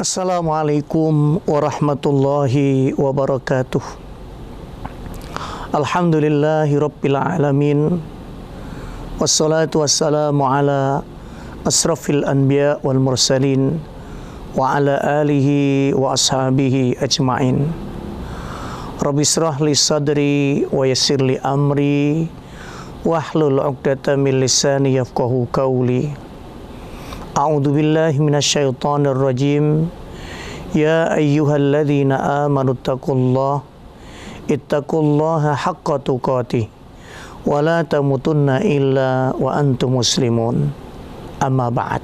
Assalamualaikum warahmatullahi wabarakatuh. Alhamdulillahi rabbil alamin. Wassalatu wassalamu ala asrafil anbiya wal mursalin wa ala alihi wa ashabihi ajma'in. Rabbi israh li sadri wa yassir li amri wahlul 'uqdatam min lisani yafqahu qawli. A'udzu billahi minasyaitonir rajim. Ya ayyuhalladzina amanu ittaqullaha haqqa tuqatih wa la tamutunna illa wa antum muslimun. Amma ba'd.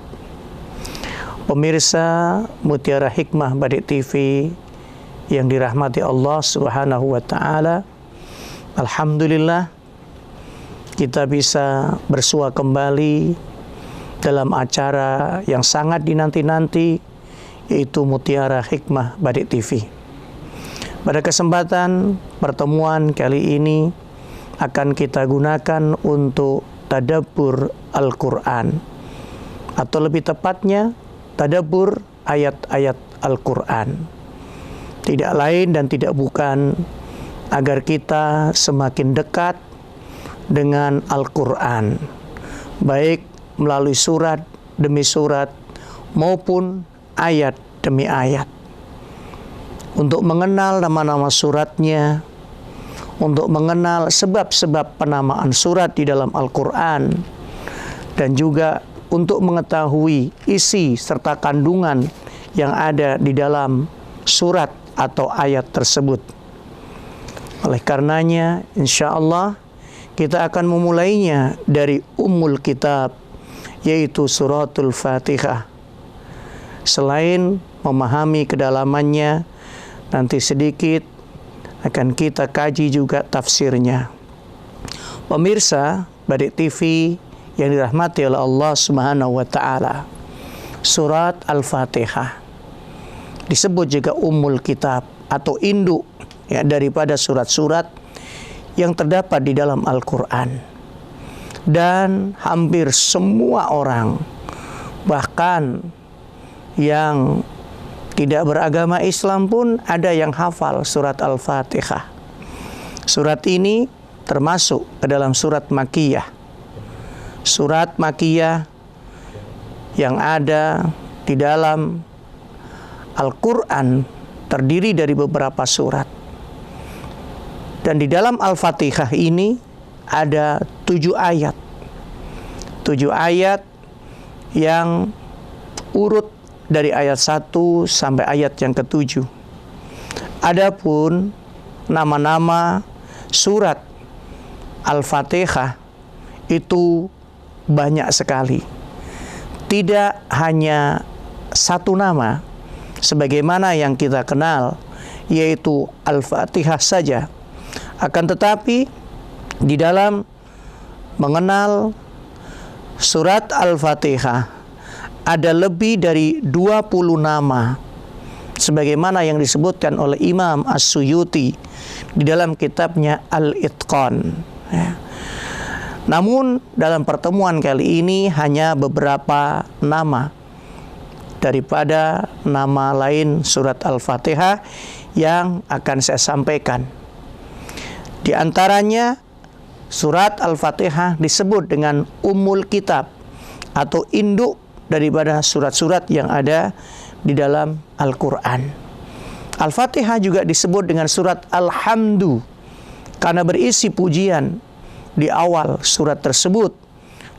Pemirsa Mutiara Hikmah Badik TV yang dirahmati Allah Subhanahu wa taala, alhamdulillah kita bisa bersua kembali dalam acara yang sangat dinanti-nanti, yaitu Mutiara Hikmah Badik TV. Pada kesempatan pertemuan kali ini akan kita gunakan untuk tadabbur Al-Quran, atau lebih tepatnya tadabbur ayat-ayat Al-Quran. Tidak lain dan tidak bukan agar kita semakin dekat dengan Al-Quran, baik melalui surat demi surat maupun ayat demi ayat, untuk mengenal nama-nama suratnya, untuk mengenal sebab-sebab penamaan surat di dalam Al-Quran, dan juga untuk mengetahui isi serta kandungan yang ada di dalam surat atau ayat tersebut. Oleh karenanya, insya Allah kita akan memulainya dari Ummul Kitab, yaitu suratul Fatihah. Selain memahami kedalamannya, nanti sedikit akan kita kaji juga tafsirnya. Pemirsa Badik TV yang dirahmati oleh Allah Subhanahu wa taala, surat Al-Fatihah disebut juga Ummul Kitab atau induk daripada surat-surat yang terdapat di dalam Al-Quran. Dan hampir semua orang, bahkan yang tidak beragama Islam pun ada yang hafal surat Al-Fatihah. Surat ini termasuk ke dalam surat Makkiyah. Surat Makkiyah yang ada di dalam Al-Quran terdiri dari beberapa surat. Dan di dalam Al-Fatihah ini ada 7 ayat. 7 ayat yang urut dari ayat 1 sampai ayat yang ke-7. Adapun nama-nama surat Al-Fatihah itu banyak sekali. Tidak hanya satu nama sebagaimana yang kita kenal, yaitu Al-Fatihah saja. Akan tetapi di dalam mengenal surat Al-Fatihah ada lebih dari 20 nama sebagaimana yang disebutkan oleh Imam As-Suyuti di dalam kitabnya Al-Itqan. Namun dalam pertemuan kali ini hanya beberapa nama daripada nama lain surat Al-Fatihah yang akan saya sampaikan. Di antaranya surat Al-Fatihah disebut dengan Ummul Kitab atau induk daripada surat-surat yang ada di dalam Al-Quran. Al-Fatihah juga disebut dengan surat Alhamdu karena berisi pujian di awal surat tersebut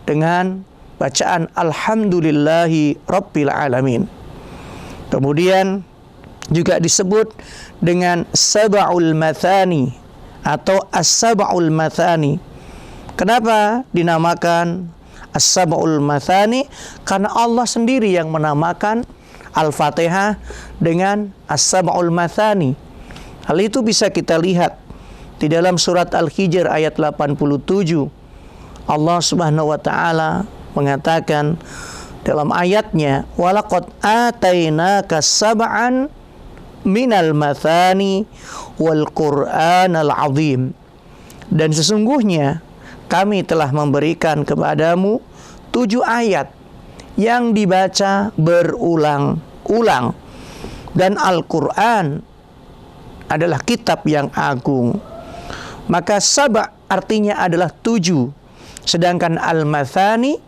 dengan bacaan Alhamdulillahi Rabbil Alamin. Kemudian juga disebut dengan Sab'ul Mathani atau As-Sab'ul Mathani. Kenapa dinamakan As-Sab'ul Mathani? Karena Allah sendiri yang menamakan Al-Fatihah dengan As-Sab'ul Mathani. Hal itu bisa kita lihat di dalam surat Al-Hijr ayat 87. Allah Subhanahu wa taala mengatakan dalam ayatnya, walaqad atainaka sab'an minal mathani wal Qur'anal azim. Dan sesungguhnya kami telah memberikan kepadamu 7 ayat yang dibaca berulang-ulang dan Al-Quran adalah kitab yang agung. Maka saba' artinya adalah 7, sedangkan al-mathani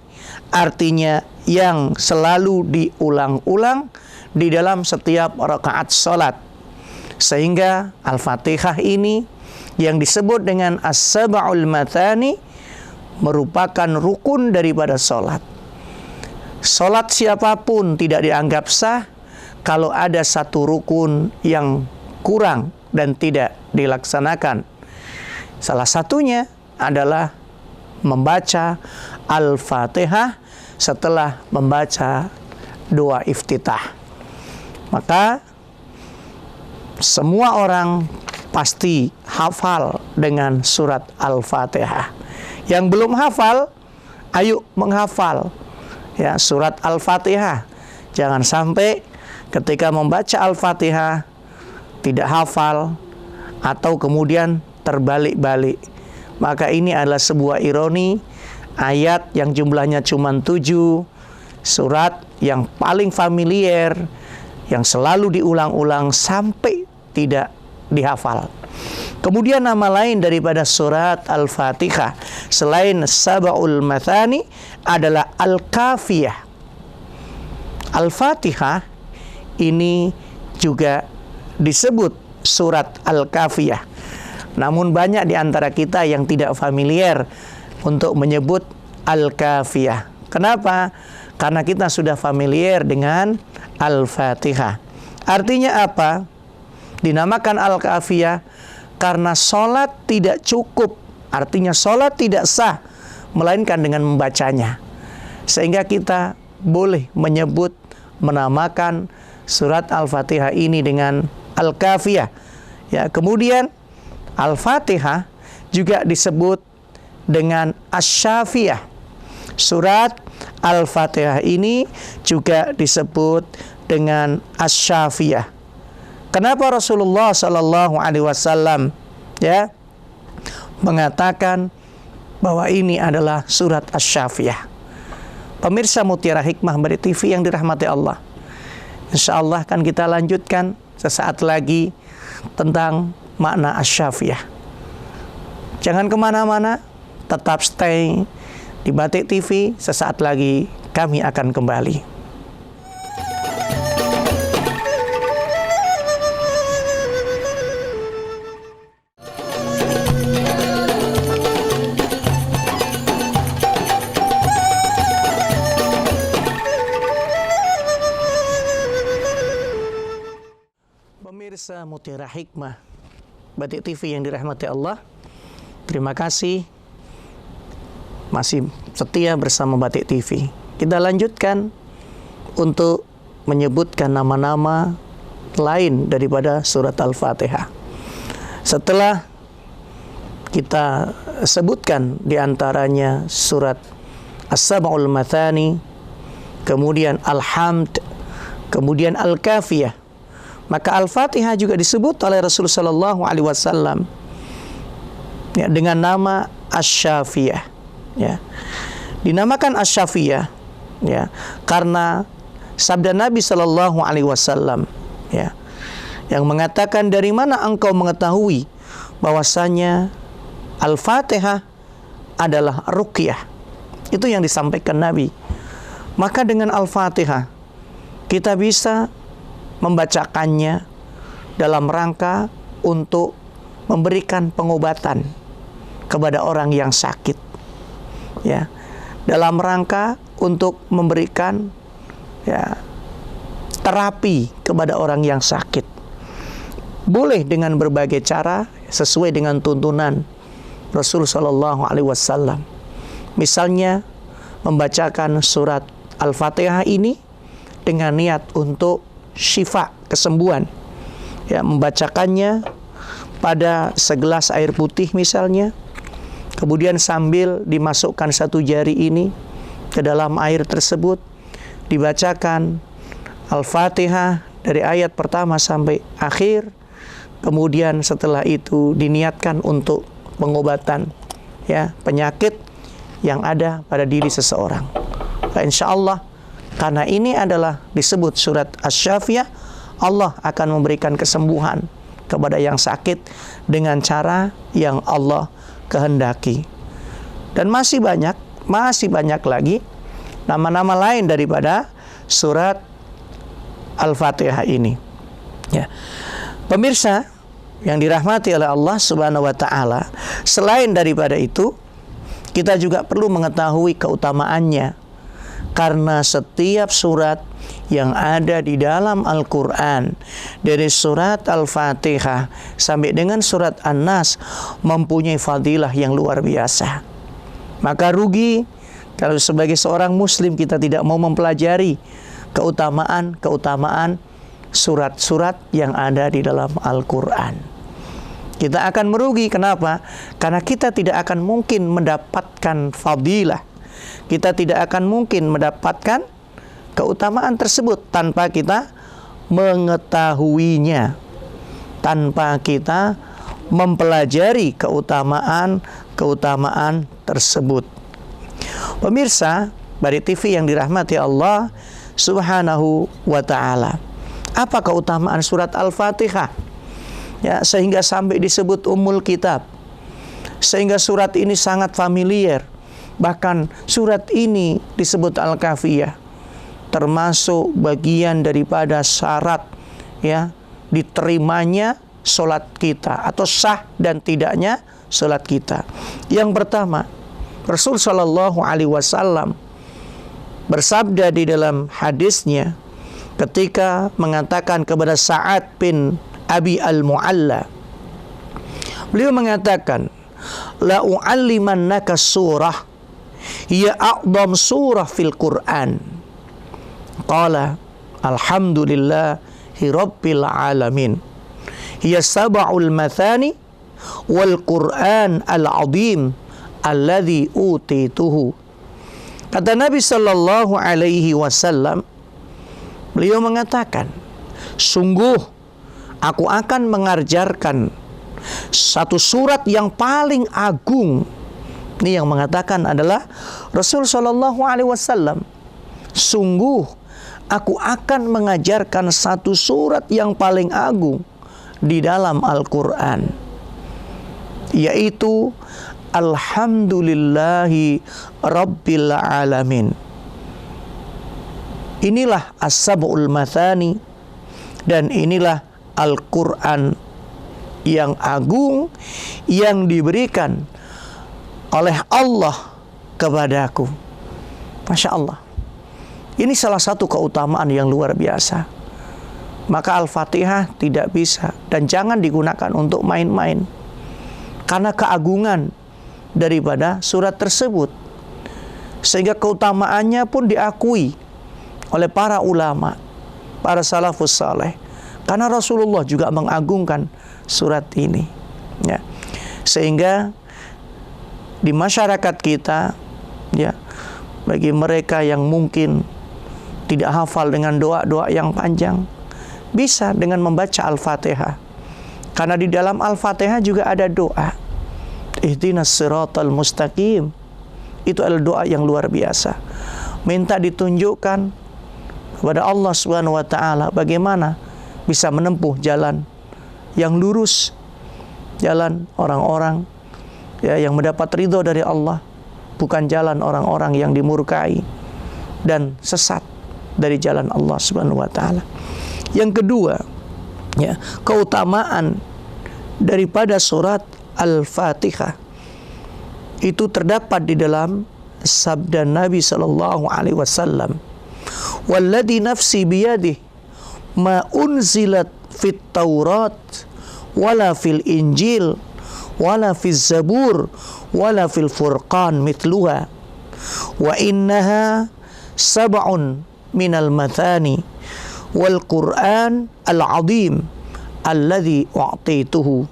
artinya yang selalu diulang-ulang di dalam setiap rakaat salat. Sehingga Al-Fatihah ini yang disebut dengan as-sab'ul mathani merupakan rukun daripada salat. Salat siapapun tidak dianggap sah kalau ada satu rukun yang kurang dan tidak dilaksanakan. Salah satunya adalah membaca Al-Fatihah setelah membaca doa iftitah. Maka semua orang pasti hafal dengan surat Al-Fatihah. Yang belum hafal, ayo menghafal ya surat Al-Fatihah. Jangan sampai ketika membaca Al-Fatihah tidak hafal atau kemudian terbalik-balik. Maka ini adalah sebuah ironi, ayat yang jumlahnya cuma 7, surat yang paling familiar, yang selalu diulang-ulang sampai tidak dihafal. Kemudian nama lain daripada surat Al-Fatihah selain Sab'ul Mathani adalah Al-Kafiyah. Al-Fatihah ini juga disebut surat Al-Kafiyah. Namun banyak di antara kita yang tidak familiar untuk menyebut Al-Kafiyah. Kenapa? Karena kita sudah familiar dengan Al-Fatihah. Artinya apa? Dinamakan Al-Kafiyah karena sholat tidak cukup. Artinya sholat tidak sah melainkan dengan membacanya. Sehingga kita boleh menyebut, menamakan surat Al-Fatihah ini dengan Al-Kafiyah. Ya, kemudian Al-Fatihah juga disebut dengan Asy-Syafiyah. Surat Al-Fatihah ini juga disebut dengan Asy-Syafiyah. Kenapa Rasulullah sallallahu alaihi wasallam ya mengatakan bahwa ini adalah surat Asy-Syafiyah? Pemirsa Mutiara Hikmah Bari TV yang dirahmati Allah, insyaallah kan kita lanjutkan sesaat lagi tentang makna Asy-Syafiyah. Jangan kemana-mana, tetap stay di Batik TV. Sesaat lagi kami akan kembali. Pemirsa Mutiara Hikmah Batik TV yang dirahmati Allah, terima kasih masih setia bersama Batik TV. Kita lanjutkan untuk menyebutkan nama-nama lain daripada surat Al-Fatihah. Setelah kita sebutkan diantaranya surat As-Sab'ul Mathani, kemudian Al-Hamd, kemudian Al-Kafiyah, maka Al-Fatihah juga disebut oleh Rasulullah sallallahu alaihi wasallam ya, dengan nama Asy-Syafiyah. Ya. Dinamakan Asy-Syafiyah ya, karena sabda Nabi sallallahu alaihi wasallam ya, yang mengatakan, dari mana engkau mengetahui bahwasanya Al-Fatihah adalah ruqyah? Itu yang disampaikan Nabi. Maka dengan Al-Fatihah kita bisa membacakannya dalam rangka untuk memberikan pengobatan kepada orang yang sakit ya, dalam rangka untuk memberikan ya terapi kepada orang yang sakit. Boleh dengan berbagai cara sesuai dengan tuntunan Rasul sallallahu alaihi wasallam. Misalnya membacakan surat Al-Fatihah ini dengan niat untuk syifa, kesembuhan ya, membacakannya pada segelas air putih misalnya, kemudian sambil dimasukkan satu jari ini ke dalam air tersebut, dibacakan Al-Fatihah dari ayat pertama sampai akhir, kemudian setelah itu diniatkan untuk pengobatan ya penyakit yang ada pada diri seseorang. Insya Allah, karena ini adalah disebut surat Asy-Syafiyah, Allah akan memberikan kesembuhan kepada yang sakit dengan cara yang Allah kehendaki. Dan masih banyak lagi nama-nama lain daripada surat Al-Fatihah ini. Ya. Pemirsa yang dirahmati oleh Allah Subhanahu wa taala, selain daripada itu, kita juga perlu mengetahui keutamaannya. Karena setiap surat yang ada di dalam Al-Quran, dari surat Al-Fatihah sampai dengan surat An-Nas, mempunyai fadilah yang luar biasa. Maka rugi kalau sebagai seorang muslim kita tidak mau mempelajari keutamaan surat-surat yang ada di dalam Al-Quran. Kita akan merugi. Kenapa? Karena kita tidak akan mungkin mendapatkan fadilah. Kita tidak akan mungkin mendapatkan keutamaan tersebut tanpa kita mengetahuinya, tanpa kita mempelajari keutamaan tersebut. Pemirsa dari TV yang dirahmati Allah Subhanahu wa ta'ala, apa keutamaan surat Al-Fatihah? Ya, sehingga sampai disebut Ummul Kitab. Sehingga surat ini sangat familiar. Bahkan surat ini disebut Al-Kafiyah, termasuk bagian daripada syarat ya diterimanya solat kita, atau sah dan tidaknya solat kita. Yang pertama, Rasul Shallallahu Alaihi Wasallam bersabda di dalam hadisnya ketika mengatakan kepada Sa'ad bin Abi Al-Mu'alla, beliau mengatakan, la u'allimannaka surah hiya a'dham surah fil Qur'an. Qala alhamdulillahi rabbil alamin, hiya sab'ul mathani wal Qur'an al-'azim alladhi utituhu. Kata Nabi sallallahu alaihi wasallam, beliau mengatakan, sungguh aku akan mengajarkan satu surat yang paling agung. Ini yang mengatakan adalah Rasul sallallahu alaihi wasallam. Sungguh aku akan mengajarkan satu surat yang paling agung di dalam Al-Quran, yaitu Alhamdulillahi Rabbil Alamin. Inilah As-Sab'ul Mathani, dan inilah Al-Quran yang agung yang diberikan oleh Allah kepadaku. Masya Allah. Ini salah satu keutamaan yang luar biasa. Maka Al-Fatihah tidak bisa dan jangan digunakan untuk main-main, karena keagungan daripada surat tersebut, sehingga keutamaannya pun diakui oleh para ulama, para salafus saleh, karena Rasulullah juga mengagungkan surat ini ya. Sehingga di masyarakat kita ya, bagi mereka yang mungkin tidak hafal dengan doa-doa yang panjang, bisa dengan membaca Al-Fatihah. Karena di dalam Al-Fatihah juga ada doa, ihdinas siratal mustaqim. Itu adalah doa yang luar biasa. Minta ditunjukkan kepada Allah Subhanahu wa taala bagaimana bisa menempuh jalan yang lurus, jalan orang-orang ya yang mendapat ridho dari Allah, bukan jalan orang-orang yang dimurkai dan sesat dari jalan Allah Subhanahu wa taala. Yang kedua, ya, keutamaan daripada surat Al-Fatihah itu terdapat di dalam sabda Nabi sallallahu alaihi wasallam, "Walladzi nafsi biyadihi ma unzilat fit Taurat wala fil Injil wala fil Zabur wala fil Furqan mithluha wa innaha sab'un minal mathani wal Qur'an al-'azim alladzi u'tituhu."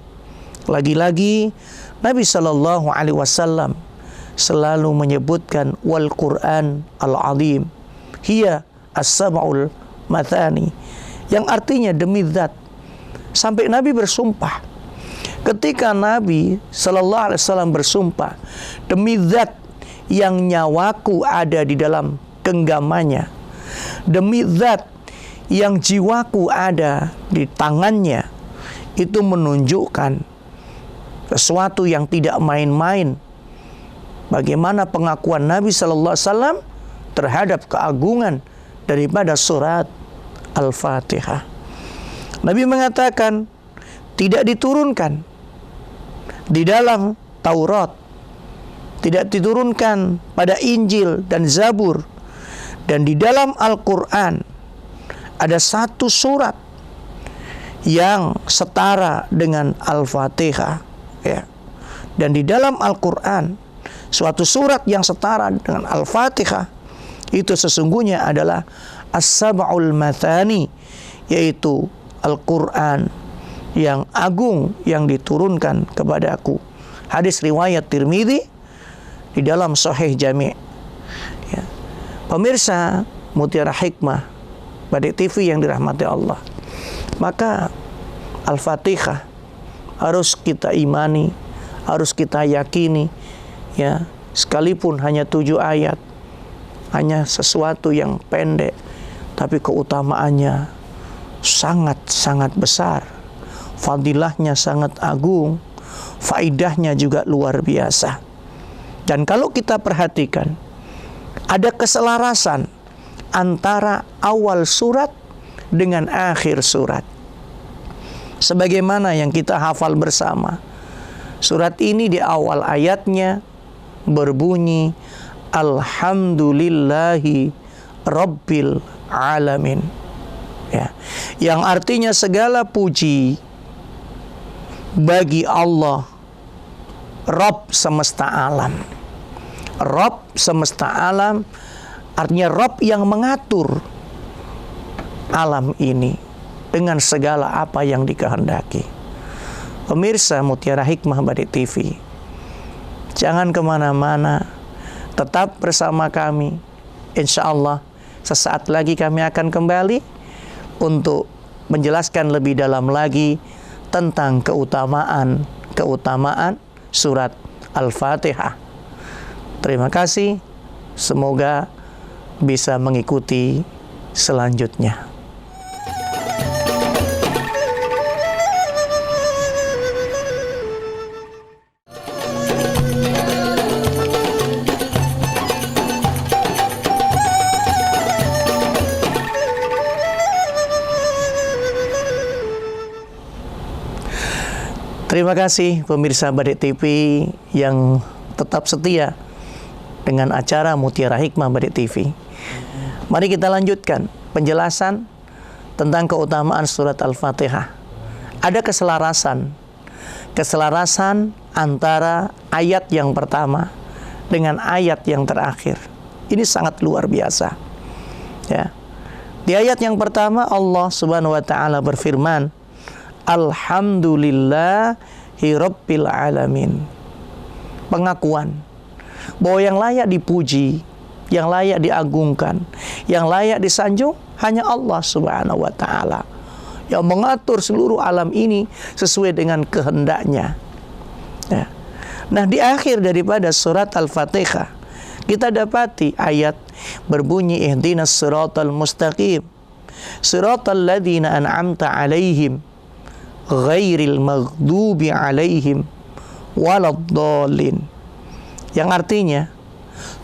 Lagi-lagi Nabi sallallahu alaihi wasallam selalu menyebutkan wal Qur'an al-'azim, hiya as-sab'ul mathani, yang artinya demi zat. Sampai Nabi bersumpah. Ketika Nabi sallallahu alaihi wasallam bersumpah, demi zat yang nyawaku ada di dalam genggamannya, demi zat yang jiwaku ada di tangannya, itu menunjukkan sesuatu yang tidak main-main. Bagaimana pengakuan Nabi Sallallahu Alaihi Wasallam terhadap keagungan daripada surat Al-Fatihah. Nabi mengatakan tidak diturunkan di dalam Taurat, tidak diturunkan pada Injil dan Zabur, dan di dalam Al-Quran ada satu surat yang setara dengan Al-Fatihah, ya. Dan di dalam Al-Quran suatu surat yang setara dengan Al-Fatihah itu sesungguhnya adalah As-Sab'ul Mathani, yaitu Al-Quran yang agung yang diturunkan kepadaku. Hadis riwayat Tirmidzi di dalam Sahih Jami'. Ya. Pemirsa Mutiara Hikmah Badik TV yang dirahmati Allah, maka Al-Fatihah harus kita imani, harus kita yakini, ya, sekalipun hanya 7 ayat, hanya sesuatu yang pendek, tapi keutamaannya sangat-sangat besar, fadilahnya sangat agung, faidahnya juga luar biasa. Dan kalau kita perhatikan, ada keselarasan antara awal surat dengan akhir surat. Sebagaimana yang kita hafal bersama, surat ini di awal ayatnya berbunyi Alhamdulillahi Rabbil Alamin, ya, yang artinya segala puji bagi Allah, Rabb semesta alam. Rabb semesta alam artinya Rabb yang mengatur alam ini dengan segala apa yang dikehendaki. Pemirsa Mutiara Hikmah Badik TV, jangan kemana-mana, tetap bersama kami. Insya Allah sesaat lagi kami akan kembali untuk menjelaskan lebih dalam lagi tentang keutamaan surat Al-Fatihah. Terima kasih, semoga bisa mengikuti selanjutnya. Terima kasih pemirsa Badik TV yang tetap setia dengan acara Mutiara Hikmah Badik TV. Mari kita lanjutkan penjelasan tentang keutamaan surat Al-Fatihah. Ada keselarasan antara ayat yang pertama dengan ayat yang terakhir. Ini sangat luar biasa. Ya. Di ayat yang pertama Allah Subhanahu wa taala berfirman, Alhamdulillahi Rabbil Alamin. Pengakuan bahwa yang layak dipuji, yang layak diagungkan, yang layak disanjung hanya Allah Subhanahu wa taala, yang mengatur seluruh alam ini sesuai dengan kehendaknya. Ya. Nah, di akhir daripada surat Al-Fatihah kita dapati ayat berbunyi ihdinas siratal mustaqim siratal ladzina an'amta alaihim ghairil maghdubi alaihim waladdallin, yang artinya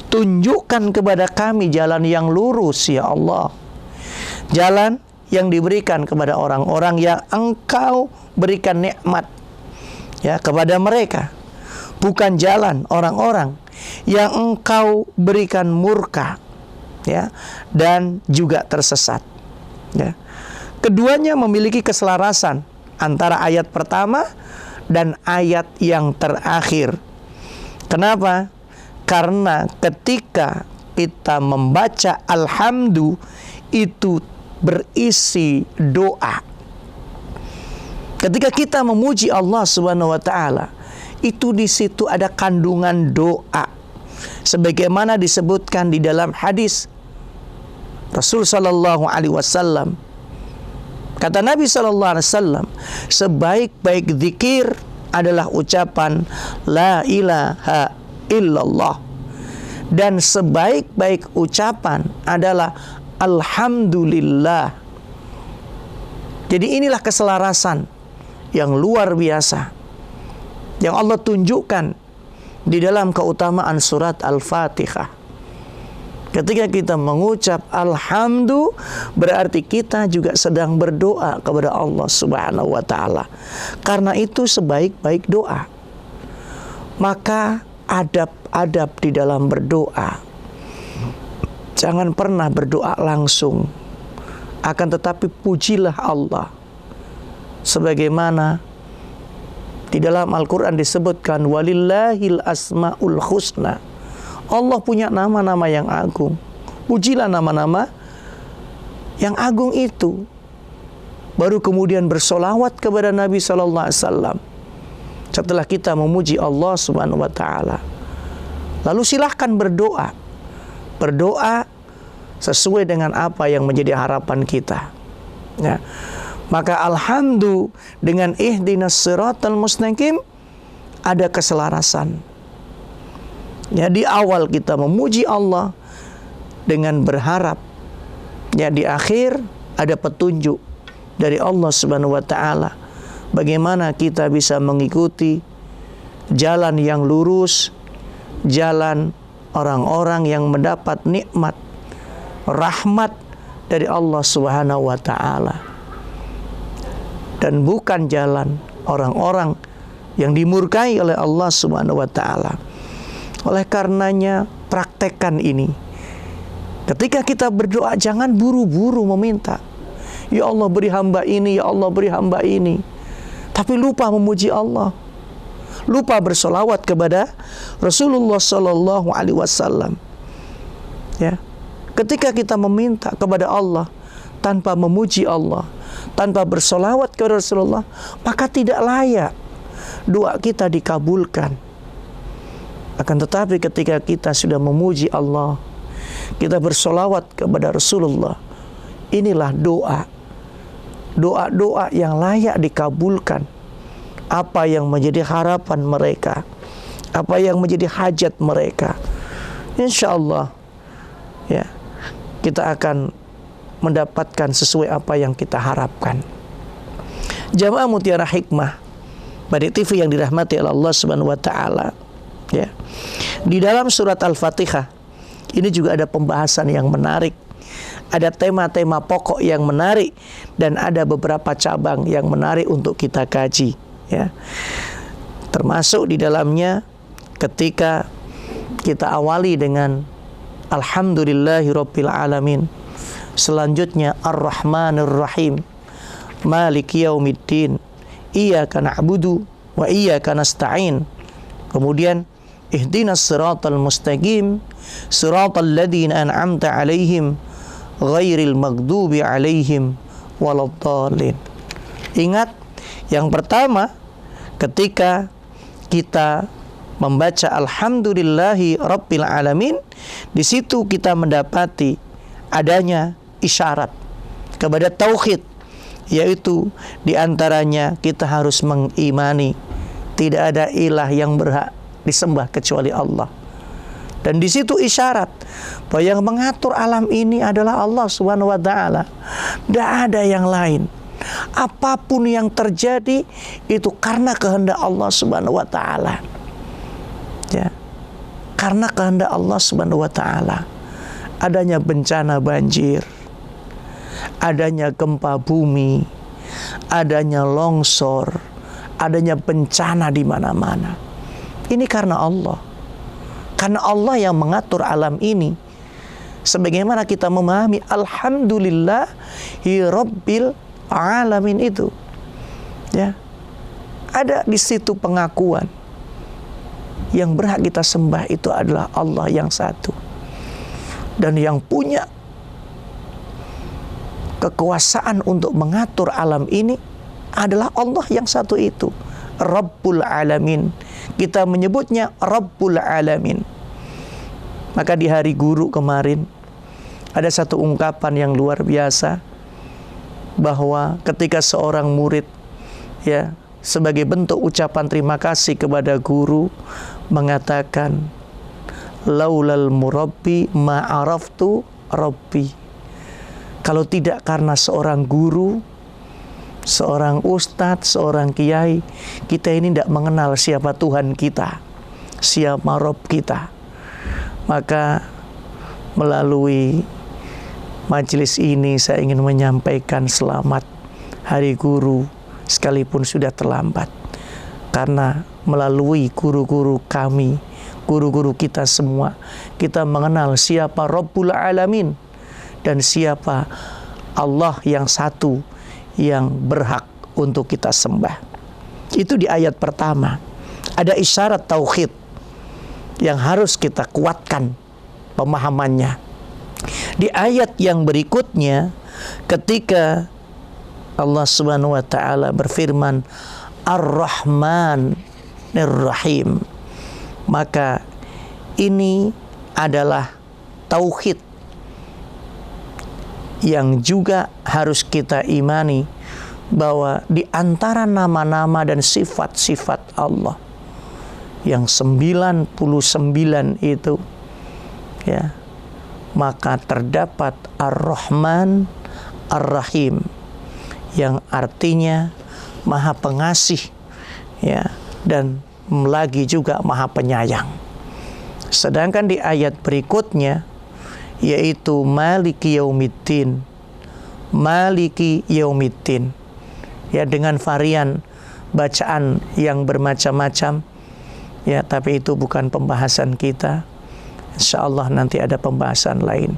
tunjukkan kepada kami jalan yang lurus ya Allah, jalan yang diberikan kepada orang-orang yang Engkau berikan nikmat, ya, kepada mereka, bukan jalan orang-orang yang Engkau berikan murka, ya, dan juga tersesat, ya. Keduanya memiliki keselarasan antara ayat pertama dan ayat yang terakhir. Kenapa? Karena ketika kita membaca Alhamdu itu berisi doa. Ketika kita memuji Allah Subhanahu wa taala, itu di situ ada kandungan doa. Sebagaimana disebutkan di dalam hadis Rasul sallallahu alaihi wasallam, kata Nabi sallallahu alaihi wasallam, sebaik-baik zikir adalah ucapan la ilaha illallah, dan sebaik-baik ucapan adalah alhamdulillah Jadi inilah keselarasan yang luar biasa yang Allah tunjukkan di dalam keutamaan surat Al-Fatihah. Ketika kita mengucap alhamdu, berarti kita juga sedang berdoa kepada Allah Subhanahu wa taala. Karena itu sebaik-baik doa. Maka adab-adab di dalam berdoa. Jangan pernah berdoa langsung. Akan tetapi pujilah Allah. Sebagaimana di dalam Al-Quran disebutkan walillahil asmaul husna. Allah punya nama-nama yang agung. Pujilah nama-nama yang agung itu. Baru kemudian bersolawat kepada Nabi SAW. Setelah kita memuji Allah Subhanahu wa taala. Lalu silahkan berdoa. Berdoa sesuai dengan apa yang menjadi harapan kita. Ya. Maka alhamdulillah dengan ihdinas siratal mustaqim ada keselarasan. Ya, di awal kita memuji Allah dengan berharap. Ya, di akhir ada petunjuk dari Allah Subhanahu wa taala. Bagaimana kita bisa mengikuti jalan yang lurus, jalan orang-orang yang mendapat nikmat, rahmat dari Allah Subhanahu wa taala. Dan bukan jalan orang-orang yang dimurkai oleh Allah Subhanahu wa taala. Oleh karenanya praktekkan ini. Ketika kita berdoa jangan buru-buru meminta. Ya Allah beri hamba ini, ya Allah beri hamba ini. Tapi lupa memuji Allah. Lupa bersolawat kepada Rasulullah sallallahu alaihi wasallam. Ya. Ketika kita meminta kepada Allah tanpa memuji Allah, tanpa bersolawat kepada Rasulullah, maka tidak layak doa kita dikabulkan. Akan tetapi ketika kita sudah memuji Allah, kita bersolawat kepada Rasulullah, inilah doa-doa yang layak dikabulkan. Apa yang menjadi harapan mereka, apa yang menjadi hajat mereka, insya Allah ya, kita akan mendapatkan sesuai apa yang kita harapkan. Jamaah Mutiara Hikmah Bari TV yang dirahmati oleh Allah Subhanahu wa taala, ya. Di dalam surat Al-Fatihah ini juga ada pembahasan yang menarik. Ada tema-tema pokok yang menarik dan ada beberapa cabang yang menarik untuk kita kaji, ya. Termasuk di dalamnya ketika kita awali dengan Alhamdulillahirabbil alamin. Selanjutnya Ar-Rahmanir Rahim, Maliki Yaumiddin, Iyyaka na'budu wa iyyaka nasta'in. Kemudian Ihdinas siratal mustaqim, siratal ladzina an'amta 'alaihim ghairil maghdubi 'alaihim waladdallin. Ingat, yang pertama ketika kita membaca Alhamdulillahi Rabbil Alamin, di situ kita mendapati adanya isyarat kepada tauhid, yaitu diantaranya kita harus mengimani tidak ada ilah yang berhak disembah kecuali Allah. Dan di situ isyarat bahwa yang mengatur alam ini adalah Allah Subhanahu wa taala. Tidak ada yang lain. Apapun yang terjadi itu karena kehendak Allah Subhanahu wa taala. Ya. Karena kehendak Allah Subhanahu wa taala. Adanya bencana banjir, adanya gempa bumi, adanya longsor, adanya bencana di mana-mana. Ini karena Allah. Karena Allah yang mengatur alam ini. Sebagaimana kita memahami Alhamdulillahi Rabbil Alamin itu. Ya. Ada di situ pengakuan yang berhak kita sembah itu adalah Allah yang satu. Dan yang punya kekuasaan untuk mengatur alam ini adalah Allah yang satu itu, Rabbul Alamin. Kita menyebutnya Rabbul Alamin. Maka di hari guru kemarin ada satu ungkapan yang luar biasa, bahwa ketika seorang murid, ya, sebagai bentuk ucapan terima kasih kepada guru, mengatakan laulal murabbi ma'araftu rabbi. Kalau tidak karena seorang guru, seorang ustadz, seorang kiai, kita ini tidak mengenal siapa Tuhan kita, siapa Rob kita. Maka melalui majelis ini saya ingin menyampaikan selamat Hari Guru sekalipun sudah terlambat. Karena melalui guru-guru kami, guru-guru kita semua, kita mengenal siapa Rabbul Alamin dan siapa Allah yang satu yang berhak untuk kita sembah. Itu di ayat pertama. Ada isyarat tauhid yang harus kita kuatkan pemahamannya. Di ayat yang berikutnya, ketika Allah Subhanahu wa taala berfirman Ar-Rahman Ar-Rahim, maka ini adalah tauhid yang juga harus kita imani, bahwa di antara nama-nama dan sifat-sifat Allah yang 99 itu, ya, maka terdapat Ar-Rahman Ar-Rahim, yang artinya Maha Pengasih, ya, dan lagi juga Maha Penyayang. Sedangkan di ayat berikutnya, yaitu Maliki Yaumiddin, Maliki Yaumiddin, ya, dengan varian bacaan yang bermacam-macam, ya, tapi itu bukan pembahasan kita. Insyaallah nanti ada pembahasan lain.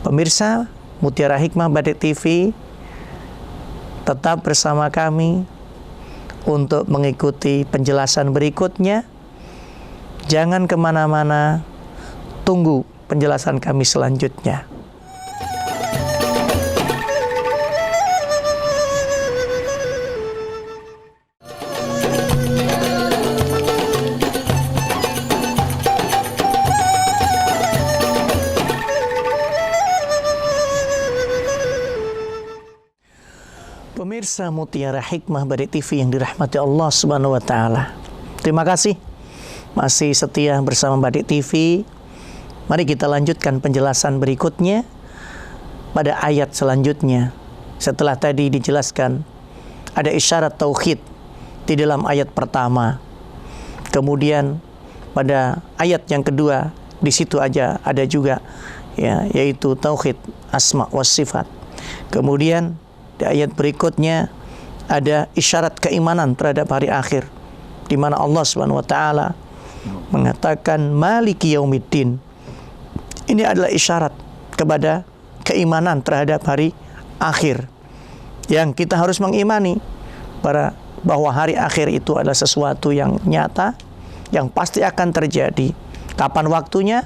Pemirsa Mutiara Hikmah Batik TV, tetap bersama kami untuk mengikuti penjelasan berikutnya. Jangan kemana-mana, tunggu penjelasan kami selanjutnya. Pemirsa Mutiara Hikmah Batik TV yang dirahmati Allah Subhanahu wa taala, terima kasih masih setia bersama Batik TV. Mari kita lanjutkan penjelasan berikutnya pada ayat selanjutnya. Setelah tadi dijelaskan ada isyarat tauhid di dalam ayat pertama, kemudian pada ayat yang kedua di situ aja ada juga, ya, yaitu tauhid asma wa sifat. Kemudian di ayat berikutnya ada isyarat keimanan terhadap hari akhir, di mana Allah Subhanahu wa taala mengatakan Maliki Yaumiddin. Ini adalah isyarat kepada keimanan terhadap hari akhir, yang kita harus mengimani bahwa hari akhir itu adalah sesuatu yang nyata, yang pasti akan terjadi. Kapan waktunya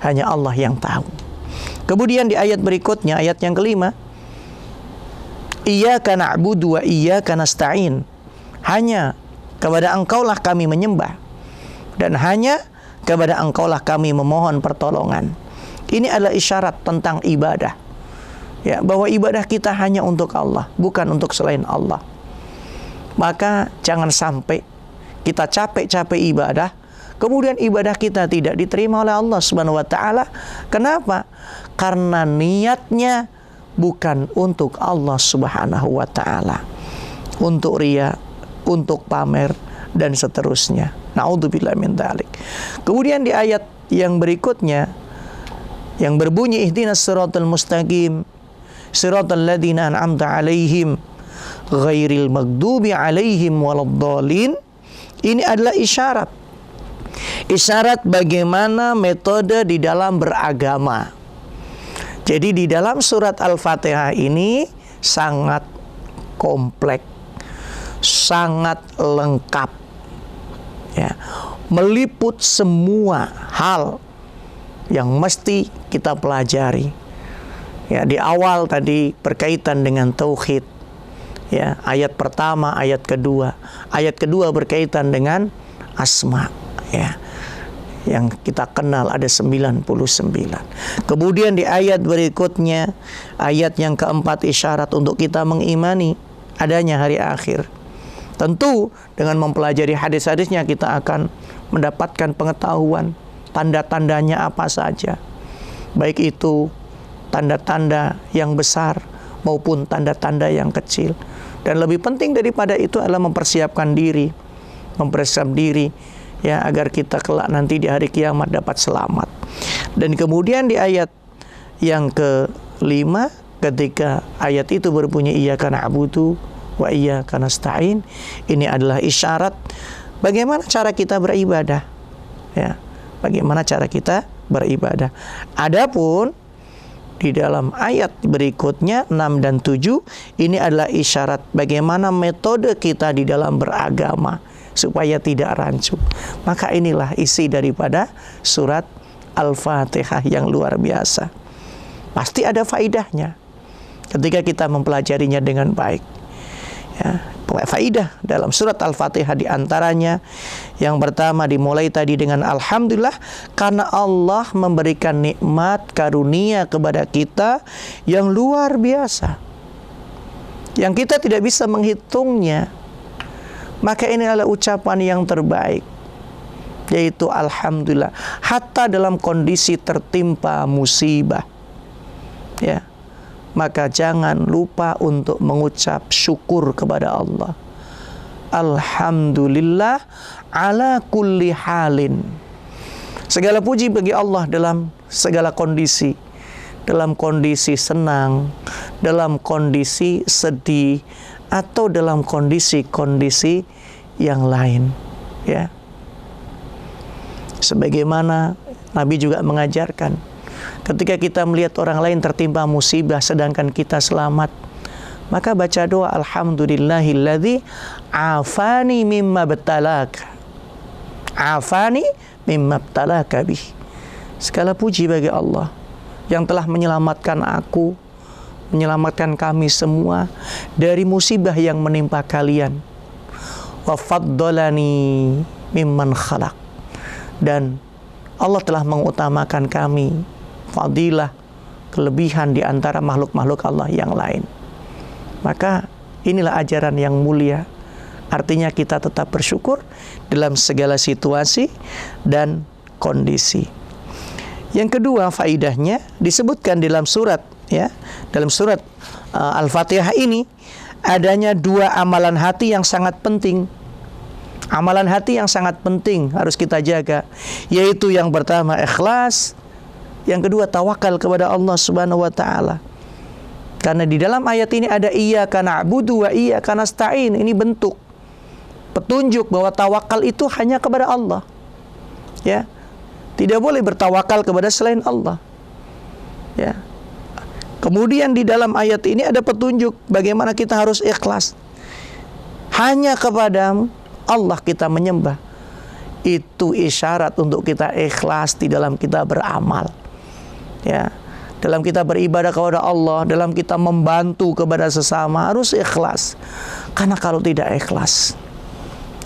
hanya Allah yang tahu. Kemudian di ayat berikutnya, ayat yang kelima, Iyyaka na'budu wa iyyaka nasta'in. Hanya kepada Engkaulah kami menyembah, dan hanya kepada Engkaulah kami memohon pertolongan. Ini adalah isyarat tentang ibadah, ya, bahwa ibadah kita hanya untuk Allah, bukan untuk selain Allah. Maka jangan sampai kita capek-capek ibadah, kemudian ibadah kita tidak diterima oleh Allah Subhanahu wa taala. Kenapa? Karena niatnya bukan untuk Allah Subhanahu wa taala, untuk riya, untuk pamer, dan seterusnya. Na'udzubillah min dzalik. Kemudian di ayat yang berikutnya yang berbunyi ihdinas siratal mustaqim siratal ladzina an'amta 'alaihim ghairil maghdubi 'alaihim waladdallin. Ini adalah isyarat bagaimana metode di dalam beragama. Jadi di dalam surat Al-Fatihah ini sangat kompleks, sangat lengkap, ya, meliput semua hal yang mesti kita pelajari. Ya, di awal tadi berkaitan dengan tauhid, ya, ayat pertama, ayat kedua berkaitan dengan asma, ya, yang kita kenal ada 99. Kemudian di ayat berikutnya, ayat yang keempat, isyarat untuk kita mengimani adanya hari akhir. Tentu dengan mempelajari hadis-hadisnya kita akan mendapatkan pengetahuan tanda-tandanya apa saja, baik itu tanda-tanda yang besar maupun tanda-tanda yang kecil. Dan lebih penting daripada itu adalah mempersiapkan diri ya, agar kita kelak nanti di hari kiamat dapat selamat. Dan kemudian di ayat yang ke-5, ketika ayat itu berbunyi iyyaka na'budu wa iyyaka nasta'in, ini adalah isyarat bagaimana cara kita beribadah, ya, bagaimana cara kita beribadah. Adapun di dalam ayat berikutnya 6 dan 7, ini adalah isyarat bagaimana metode kita di dalam beragama supaya tidak rancu. Maka inilah isi daripada surat Al-Fatihah yang luar biasa. Pasti ada faidahnya ketika kita mempelajarinya dengan baik. Ya, faidah dalam surat Al-Fatihah diantaranya yang pertama dimulai tadi dengan alhamdulillah, karena Allah memberikan nikmat karunia kepada kita yang luar biasa, yang kita tidak bisa menghitungnya. Maka ini adalah ucapan yang terbaik, yaitu alhamdulillah, hatta dalam kondisi tertimpa musibah, ya. Maka jangan lupa untuk mengucap syukur kepada Allah. Alhamdulillah ala kulli halin. Segala puji bagi Allah dalam segala kondisi. Dalam kondisi senang, dalam kondisi sedih, atau dalam kondisi-kondisi yang lain, ya. Sebagaimana Nabi juga mengajarkan, ketika kita melihat orang lain tertimpa musibah sedangkan kita selamat, maka baca doa alhamdulillahilladzi afani mimma btalaka. Afani mimma btalaka bih. Segala puji bagi Allah yang telah menyelamatkan aku, menyelamatkan kami semua dari musibah yang menimpa kalian. Wa faddalani mimman khalaq. Dan Allah telah mengutamakan kami, fadilah, kelebihan di antara makhluk-makhluk Allah yang lain. Maka inilah ajaran yang mulia. Artinya kita tetap bersyukur dalam segala situasi dan kondisi. Yang kedua, faidahnya disebutkan dalam surat, ya, dalam surat Al-Fatihah ini adanya dua amalan hati yang sangat penting. Amalan hati yang sangat penting harus kita jaga, yaitu yang pertama ikhlas, yang kedua tawakal kepada Allah Subhanahu wa taala. Karena di dalam ayat ini ada iyyaka na'budu wa iyyaka nasta'in. Ini bentuk petunjuk bahwa tawakal itu hanya kepada Allah. Ya. Tidak boleh bertawakal kepada selain Allah. Ya. Kemudian di dalam ayat ini ada petunjuk bagaimana kita harus ikhlas. Hanya kepada Allah kita menyembah. Itu isyarat untuk kita ikhlas di dalam kita beramal. Ya, dalam kita beribadah kepada Allah, dalam kita membantu kepada sesama harus ikhlas. Karena kalau tidak ikhlas,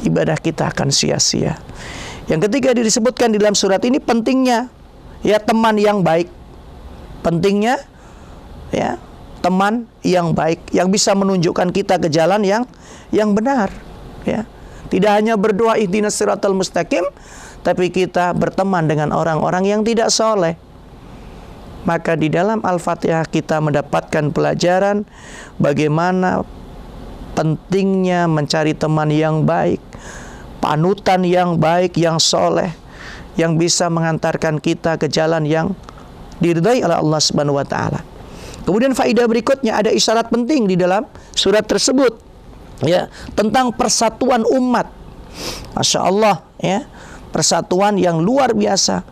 ibadah kita akan sia-sia. Yang ketiga disebutkan di dalam surat ini pentingnya, ya, teman yang baik. Pentingnya, ya, teman yang baik yang bisa menunjukkan kita ke jalan yang benar, ya. Tidak hanya berdoa ihdinas siratal mustaqim, tapi kita berteman dengan orang-orang yang tidak soleh. Maka di dalam Al-Fatihah kita mendapatkan pelajaran bagaimana pentingnya mencari teman yang baik, panutan yang baik, yang soleh, yang bisa mengantarkan kita ke jalan yang diridai oleh Allah Subhanahu wa taala. Kemudian faedah berikutnya ada isyarat penting di dalam surat tersebut, ya, tentang persatuan umat. Masya Allah, ya, persatuan yang luar biasa.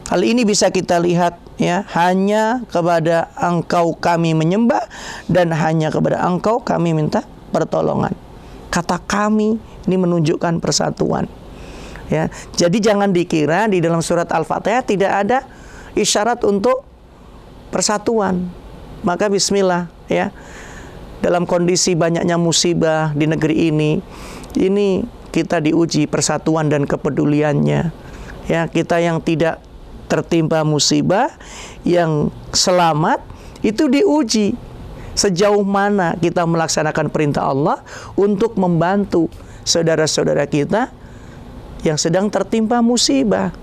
Hal ini bisa kita lihat, ya, hanya kepada Engkau kami menyembah dan hanya kepada Engkau kami minta pertolongan. Kata kami ini menunjukkan persatuan, ya. Jadi jangan dikira di dalam surat Al-Fatihah tidak ada isyarat untuk persatuan. Maka bismillah, ya. Dalam kondisi banyaknya musibah di negeri ini kita diuji persatuan dan kepeduliannya. Ya, kita yang tidak tertimpa musibah, yang selamat, itu diuji sejauh mana kita melaksanakan perintah Allah untuk membantu saudara-saudara kita yang sedang tertimpa musibah.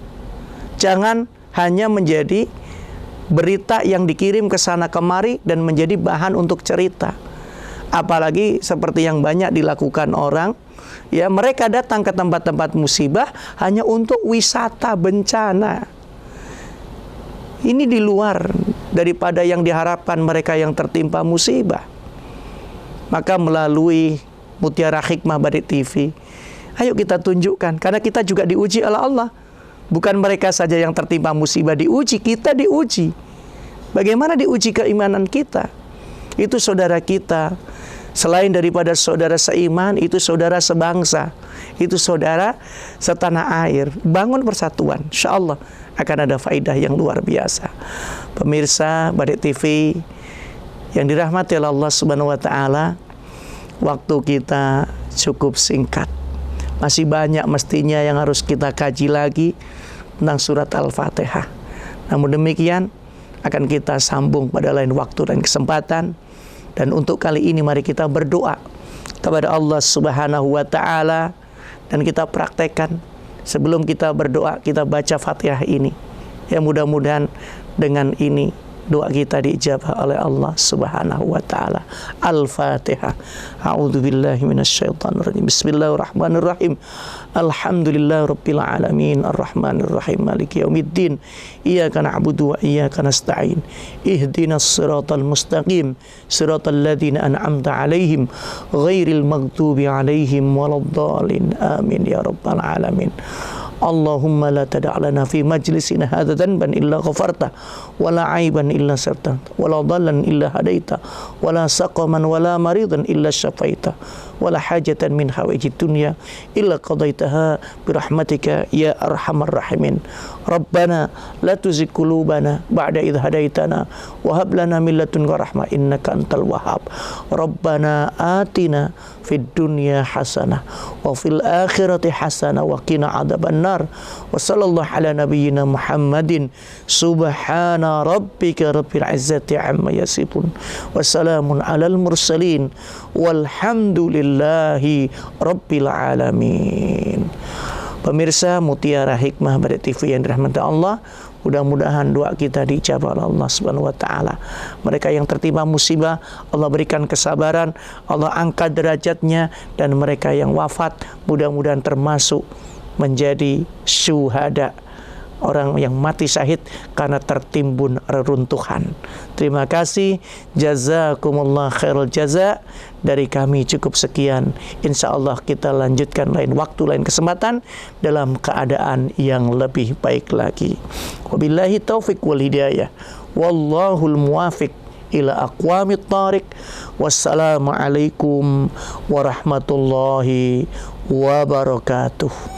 Jangan hanya menjadi berita yang dikirim ke sana kemari dan menjadi bahan untuk cerita. Apalagi seperti yang banyak dilakukan orang, ya, mereka datang ke tempat-tempat musibah hanya untuk wisata bencana. Ini di luar daripada yang diharapkan mereka yang tertimpa musibah. Maka melalui Mutiara Hikmah Barik TV, ayo kita tunjukkan, karena kita juga diuji oleh Allah. Bukan mereka saja yang tertimpa musibah diuji, kita diuji. Bagaimana diuji keimanan kita? Itu saudara kita. Selain daripada saudara seiman, itu saudara sebangsa. Itu saudara setanah air. Bangun persatuan, insya Allah akan ada faidah yang luar biasa. Pemirsa Barik TV yang dirahmati oleh Allah Subhanahu wa Ta'ala, waktu kita cukup singkat. Masih banyak mestinya yang harus kita kaji lagi tentang surat Al-Fatihah. Namun demikian, akan kita sambung pada lain waktu dan kesempatan. Dan untuk kali ini mari kita berdoa kepada Allah Subhanahu wa Ta'ala, dan kita praktekkan. Sebelum kita berdoa, kita baca Fatihah ini. Ya, mudah-mudahan dengan ini doa kita diijabah oleh Allah Subhanahu wa Ta'ala. Al-Fatihah. A'udzubillahi minasyaitonirrajim. Bismillahirrahmanirrahim. Alhamdulillahirabbil alamin, arrahmanirrahim, maliki yaumiddin. Iyyaka na'budu wa iyyaka nasta'in. Ihdinas siratal mustaqim, siratal ladzina an'amta 'alaihim ghairil maghdubi 'alaihim waladdallin. Amin ya rabbal alamin. Allahumma la tada' lana fi majlisina hadza dhanban illa ghafarta, wa la 'aiban illa sarta, wa la dhallan illa hadaita, wa la saqaman wa la maridan illa syafaita, wa la hajatan min hawaijid dunya illa qadaitaha bi rahmatika ya arhamar rahimin. Rabbana la tuzigh qulubana ba'da idh hadaitana wa hab lana min ladunka rahmah innaka antal wahhab. Rabbana atina fid dunya hasanah wa fil akhirati hasanah wa qina adzabannar. Wa sallallahu ala nabiyyina Muhammadin. Subhana rabbika rabbil izzati amma yasifun wa salamun alal mursalin walhamdulillahi rabbil alamin. Pemirsa Mutiara Hikmah Barik TV yang dirahmati Allah, mudah-mudahan doa kita dijabah oleh Allah Subhanahu wa Ta'ala. Mereka yang tertimpa musibah, Allah berikan kesabaran, Allah angkat derajatnya, dan mereka yang wafat mudah-mudahan termasuk menjadi syuhada, orang yang mati syahid karena tertimbun reruntuhan. Terima kasih, jazakumullah khairul jaza. Dari kami cukup sekian. Insya Allah kita lanjutkan lain waktu, lain kesempatan dalam keadaan yang lebih baik lagi. Wabillahi taufiq wal hidayah. Wallahul muwafiq ila aqwamit thariq. Wassalamualaikum warahmatullahi wabarakatuh.